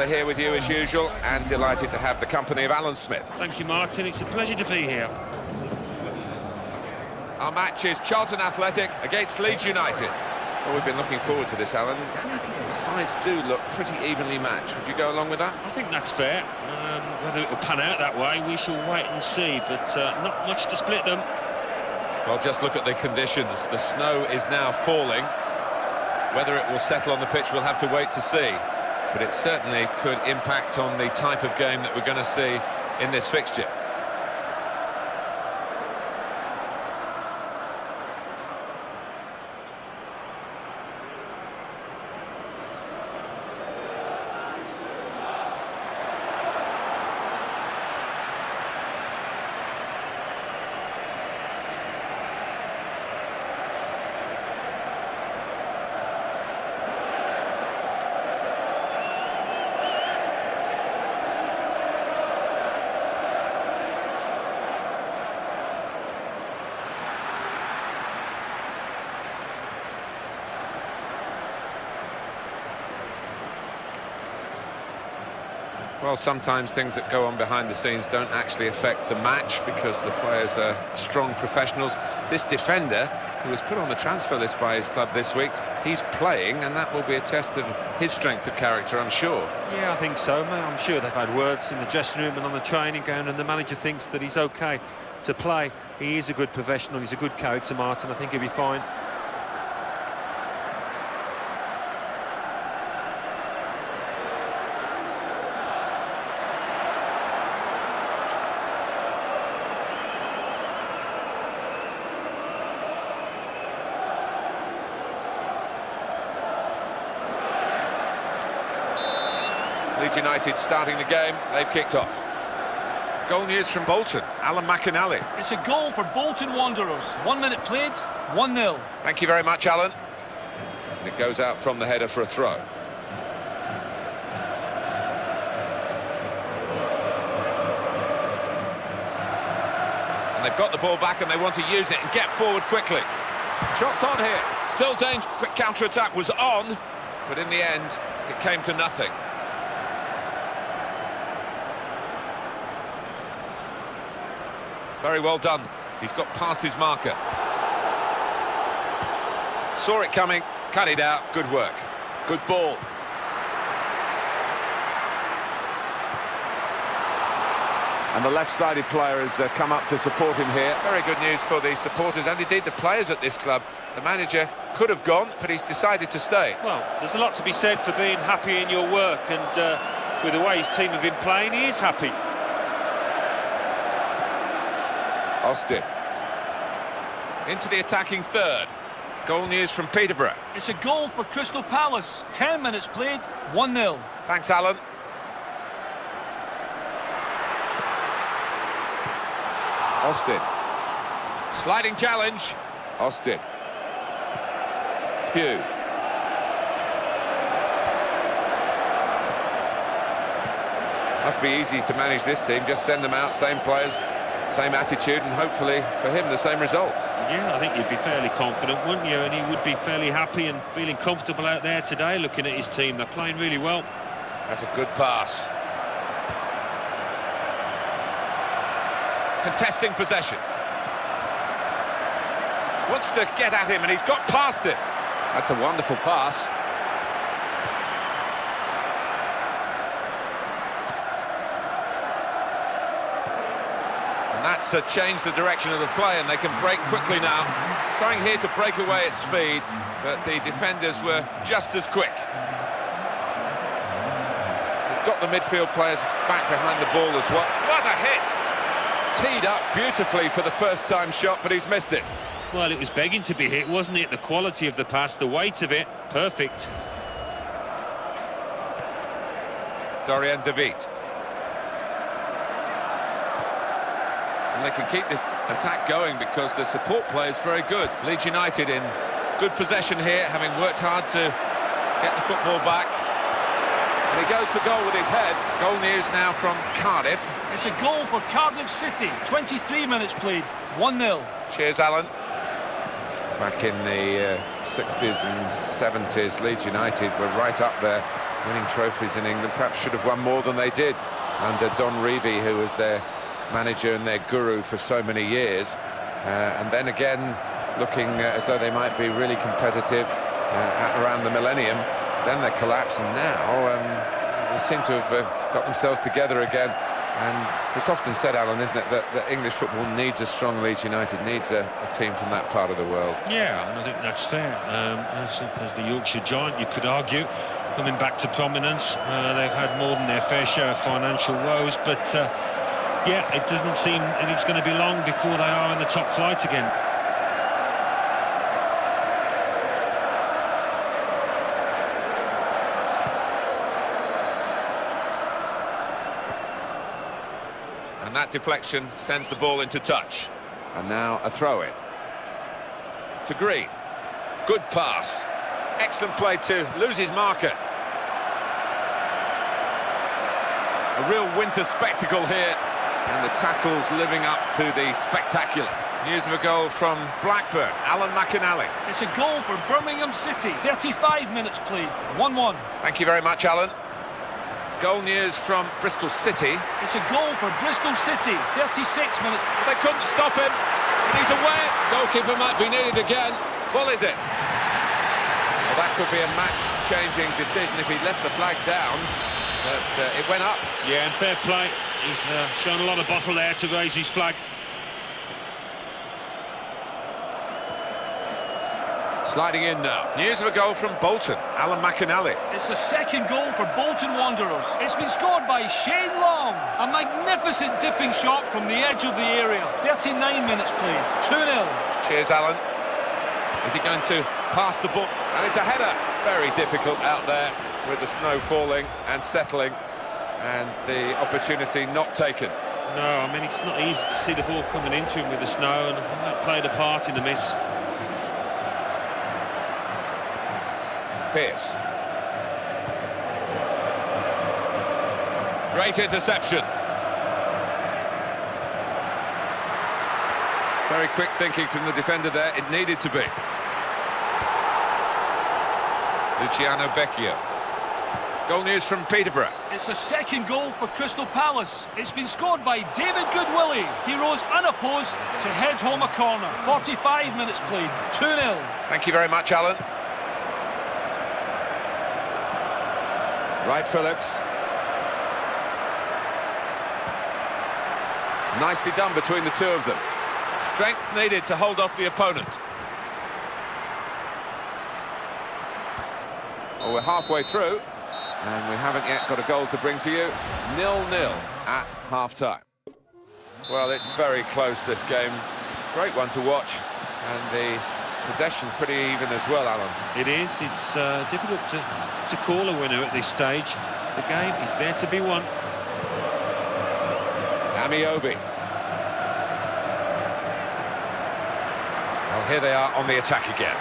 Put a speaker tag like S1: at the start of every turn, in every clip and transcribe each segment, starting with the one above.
S1: Taylor here with you as usual, and delighted to have the company of Alan Smith.
S2: Thank you, Martin. It's a pleasure to be here.
S1: Our match is Charlton Athletic against Leeds United. Well, we've been looking forward to this, Alan. The sides do look pretty evenly matched. Would you go along with that?
S2: I think that's fair. Whether it will pan out that way, we shall wait and see, but not much to split them.
S1: Well, just look at the conditions. The snow is now falling. Whether it will settle on the pitch, we'll have to wait to see. But it certainly could impact on the type of game that we're going to see in this fixture. Well, sometimes things that go on behind the scenes don't actually affect the match because the players are strong professionals. This defender, who was put on the transfer list by his club this week, he's playing, and that will be a test of his strength of character, I'm sure.
S2: Yeah, I think so. I'm sure they've had words in the dressing room and on the training ground, and the manager thinks that he's OK to play. He is a good professional, he's a good character, Martin. I think he'll be fine.
S1: Leeds United starting the game, they've kicked off. Goal news from Bolton, Alan McInally.
S3: It's a goal for Bolton Wanderers. 1 minute played, 1-0.
S1: Thank you very much, Alan. And it goes out from the header for a throw. And they've got the ball back and they want to use it and get forward quickly. Shots on here. Still danger. Quick counter-attack was on, but in the end, it came to nothing. Very well done. He's got past his marker. Saw it coming, cut it out. Good work. Good ball. And the left-sided player has come up to support him here. Very good news for the supporters and indeed the players at this club. The manager could have gone, but he's decided to stay.
S2: Well, there's a lot to be said for being happy in your work, and with the way his team have been playing, he is happy.
S1: Austin into the attacking third. Goal news from Peterborough.
S3: It's a goal for Crystal Palace. 10 minutes played, 1-0.
S1: Thanks, Alan. Austin. Sliding challenge. Austin. Pugh. Must be easy to manage this team. Just send them out, same players, same attitude, and hopefully for him the same result.
S2: Yeah, I think you'd be fairly confident, wouldn't you? And he would be fairly happy and feeling comfortable out there today, looking at his team. They're playing really well.
S1: That's a good pass. Contesting possession. Wants to get at him and he's got past it. That's a wonderful pass. That's changed the direction of the play, and they can break quickly now. Trying here to break away at speed, but the defenders were just as quick. They've got the midfield players back behind the ball as well. What a hit! Teed up beautifully for the first-time shot, but he's missed it.
S2: Well, it was begging to be hit, wasn't it? The quality of the pass, the weight of it, perfect.
S1: Dorian DeViet. And they can keep this attack going because the support play is very good. Leeds United in good possession here, having worked hard to get the football back. And he goes for goal with his head. Goal news now from Cardiff.
S3: It's a goal for Cardiff City. 23 minutes played, 1-0.
S1: Cheers, Alan. Back in the 60s and 70s, Leeds United were right up there winning trophies in England, perhaps should have won more than they did under Don Revie, who was their manager and their guru for so many years. And then again, looking as though they might be really competitive at around the millennium. Then they collapse, and now they seem to have got themselves together again. And it's often said, Alan, isn't it, that English football needs a strong Leeds United, needs a team from that part of the world.
S2: Yeah, and I think that's fair. As the Yorkshire Giant, you could argue, coming back to prominence, they've had more than their fair share of financial woes, but yeah, it doesn't seem that it's going to be long before they are in the top flight again.
S1: And that deflection sends the ball into touch. And now a throw-in. To Green. Good pass. Excellent play to lose his marker. A real winter spectacle here. And the tackles living up to the spectacular. News of a goal from Blackburn. Alan McInally.
S3: It's a goal for Birmingham City. 35 minutes played. 1-1.
S1: Thank you very much, Alan. Goal news from Bristol City.
S3: It's a goal for Bristol City. 36 minutes.
S1: They couldn't stop him. And he's away. Goalkeeper might be needed again. Well, is it? Well, that could be a match-changing decision if he left the flag down. But it went up.
S2: Yeah, and fair play. He's shown a lot of bottle there to raise his flag.
S1: Sliding in now. News of a goal from Bolton. Alan McInally.
S3: It's the second goal for Bolton Wanderers. It's been scored by Shane Long. A magnificent dipping shot from the edge of the area. 39 minutes played. 2-0.
S1: Cheers, Alan. Is he going to pass the ball? And it's a header. Very difficult out there with the snow falling and settling. And the opportunity not taken.
S2: No, I mean, it's not easy to see the ball coming into him with the snow, and that played a part in the miss.
S1: Pierce. Great interception. Very quick thinking from the defender there. It needed to be. Luciano Becchio. Goal news from Peterborough.
S3: It's the second goal for Crystal Palace. It's been scored by David Goodwillie. He rose unopposed to head home a corner. 45 minutes played. 2-0.
S1: Thank you very much, Alan. Wright Phillips. Nicely done between the two of them. Strength needed to hold off the opponent. Well, we're halfway through, and we haven't yet got a goal to bring to you. 0-0 at half-time. Well, it's very close, this game. Great one to watch, and the possession pretty even as well, Alan.
S2: It is. It's difficult to call a winner at this stage. The game is there to be won.
S1: Amiobi. Well, here they are on the attack again.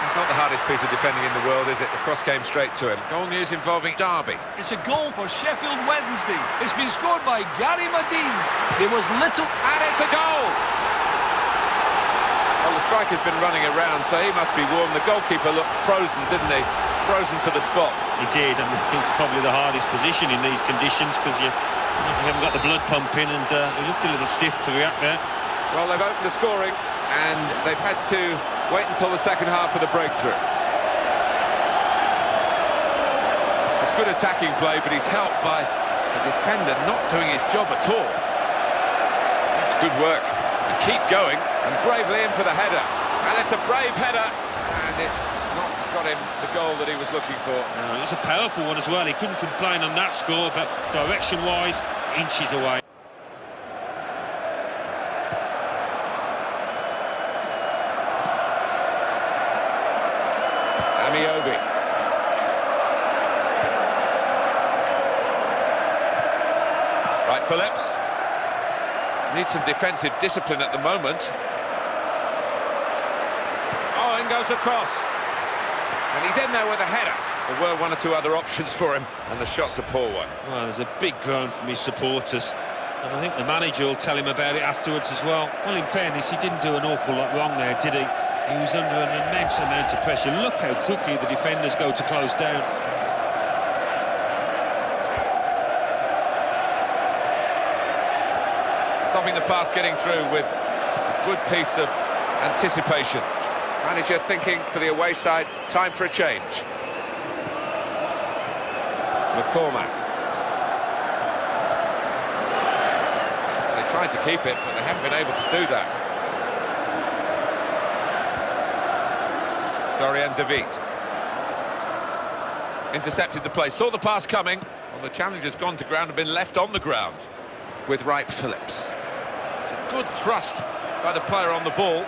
S1: It's not the hardest piece of defending in the world, is it? The cross came straight to him. Goal news involving Derby.
S3: It's a goal for Sheffield Wednesday. It's been scored by Gary Madine. There was little...
S1: And it's a goal! Well, the striker's been running around, so he must be warm. The goalkeeper looked frozen, didn't he? Frozen to the spot.
S2: He did, and it's probably the hardest position in these conditions, because you haven't got the blood pumping, and he looked a little stiff to react there.
S1: Well, they've opened the scoring, and they've had to wait until the second half for the breakthrough. It's good attacking play, but he's helped by the defender not doing his job at all. It's good work to keep going, and bravely in for the header. And it's a brave header, and it's not got him the goal that he was looking for.
S2: It was a powerful one as well. He couldn't complain on that score, but direction-wise, inches away.
S1: Amiobi. Right, Phillips. Needs some defensive discipline at the moment. Oh, in goes the cross. And he's in there with a header. There were one or two other options for him, and the shot's a poor one.
S2: Well, there's a big groan from his supporters, and I think the manager will tell him about it afterwards as well. Well, in fairness, he didn't do an awful lot wrong there, did he? He was under an immense amount of pressure. Look how quickly the defenders go to close down.
S1: stopping the pass getting through with a good piece of anticipation. Manager thinking for the away side, time for a change. McCormack. They tried to keep it, but they haven't been able to do that. Dorian David. Intercepted the play, saw the pass coming. Well, the challenger's gone to ground and been left on the ground with Wright Phillips. It's a good thrust by the player on the ball.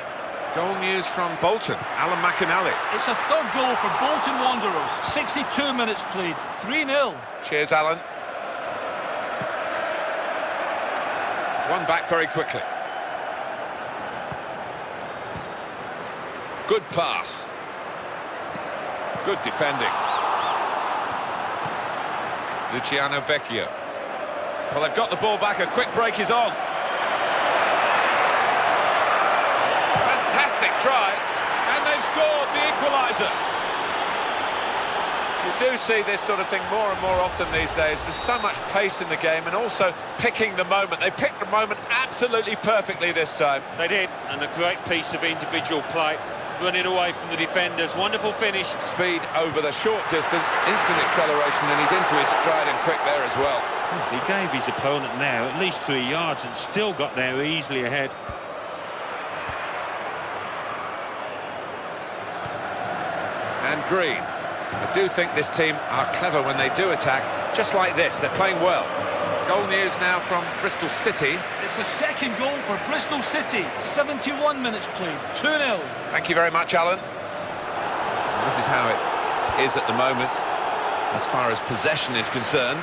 S1: Goal news from Bolton, Alan McInally.
S3: It's a third goal for Bolton Wanderers. 62 minutes played, 3-0.
S1: Cheers, Alan. One back very quickly. Good pass. Good defending. Luciano Becchio. Well, they've got the ball back. A quick break is on. Fantastic try. And they've scored the equaliser. You do see this sort of thing more and more often these days. There's so much pace in the game and also picking the moment. They picked the moment absolutely perfectly this time.
S2: They did, and a great piece of individual play. Running away from the defenders, wonderful finish.
S1: Speed over the short distance, instant acceleration, and he's into his stride and quick there as well.
S2: He gave his opponent now at least 3 yards and still got there easily ahead.
S1: And Green. I do think this team are clever when they do attack, just like this. They're playing well. Goal news now from Bristol City.
S3: It's a second goal for Bristol City. 71 minutes played, 2-0.
S1: Thank you very much, Alan. This is how it is at the moment, as far as possession is concerned.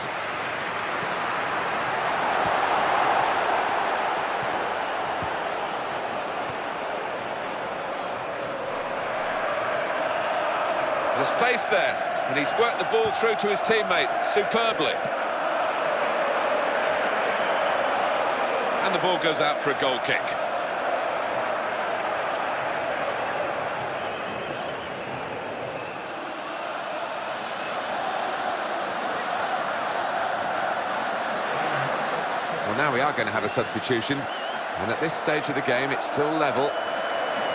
S1: There's space there, and he's worked the ball through to his teammate superbly. And the ball goes out for a goal kick. Well, now we are going to have a substitution, and at this stage of the game it's still level.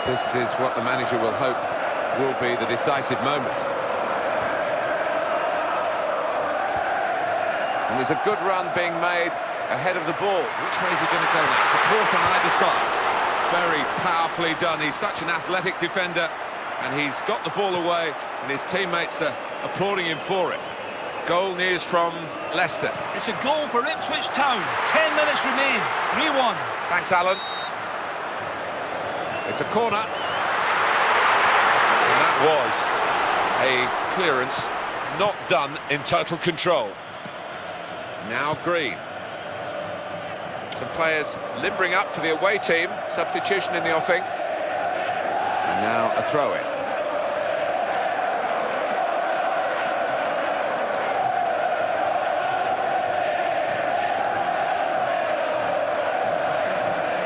S1: This is what the manager will hope will be the decisive moment. And there's a good run being made ahead of the ball. Which way is he going to go now? Support on either side. Very powerfully done. He's such an athletic defender, and he's got the ball away, and his teammates are applauding him for it. Goal news from Leicester.
S3: It's a goal for Ipswich Town. 10 minutes remain. 3-1.
S1: Thanks, Alan. It's a corner. And that was a clearance not done in total control. Now Green. Some players limbering up for the away team. Substitution in the offing. And now a throw-in.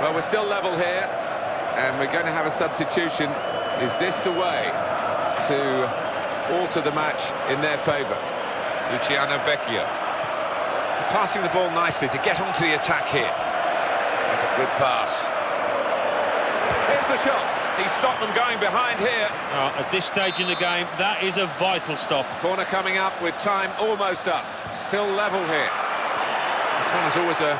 S1: Well, we're still level here, and we're going to have a substitution. Is this the way to alter the match in their favour? Luciano Becchio. Passing the ball nicely to get onto the attack here. That's a good pass. Here's the shot. He stopped them going behind here.
S2: At this stage in the game, that is a vital stop.
S1: Corner coming up with time almost up. Still level here. The corner's always a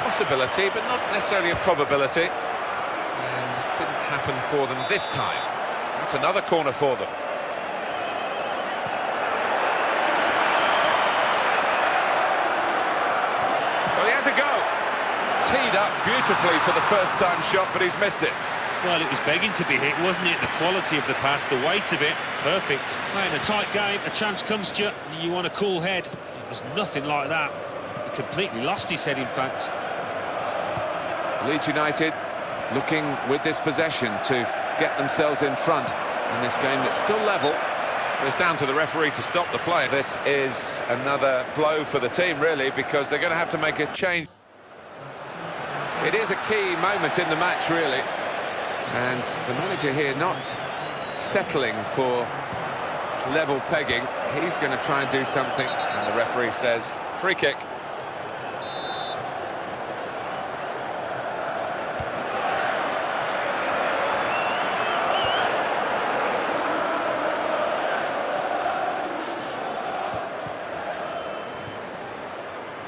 S1: possibility, but not necessarily a probability. And it didn't happen for them this time. That's another corner for them. Well, he has a go. Teed up beautifully for the first-time shot, but he's missed it.
S2: Well, it was begging to be hit, wasn't it? The quality of the pass, the weight of it, perfect. Well, in a tight game, a chance comes to you, and you want a cool head. It was nothing like that. He completely lost his head, in fact.
S1: Leeds United looking with this possession to get themselves in front in this game that's still level. It's down to the referee to stop the play. This is another blow for the team, really, because they're going to have to make a change. It is a key moment in the match, really. And the manager here not settling for level pegging. He's going to try and do something. And the referee says, free kick.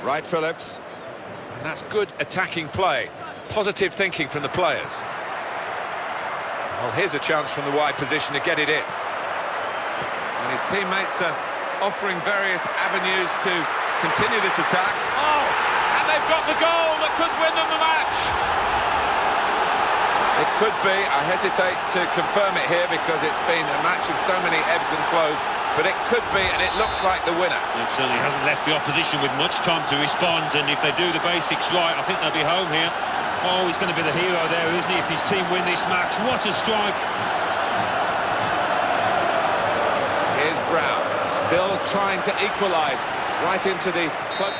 S1: Wright Phillips. And that's good attacking play. Positive thinking from the players. Well, here's a chance from the wide position to get it in. And his teammates are offering various avenues to continue this attack. Oh, and they've got the goal that could win them the match. It could be. I hesitate to confirm it here because it's been a match of so many ebbs and flows, but it could be, and it looks like the winner.
S2: It certainly hasn't left the opposition with much time to respond, and if they do the basics right, I think they'll be home here. Oh, he's going to be the hero there, isn't he, if his team win this match? What a strike!
S1: Here's Brown, still trying to equalise, right into the club.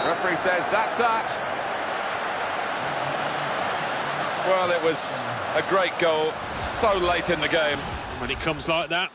S1: Referee says that's that. Well, it was a great goal, so late in the game.
S2: When it comes like that,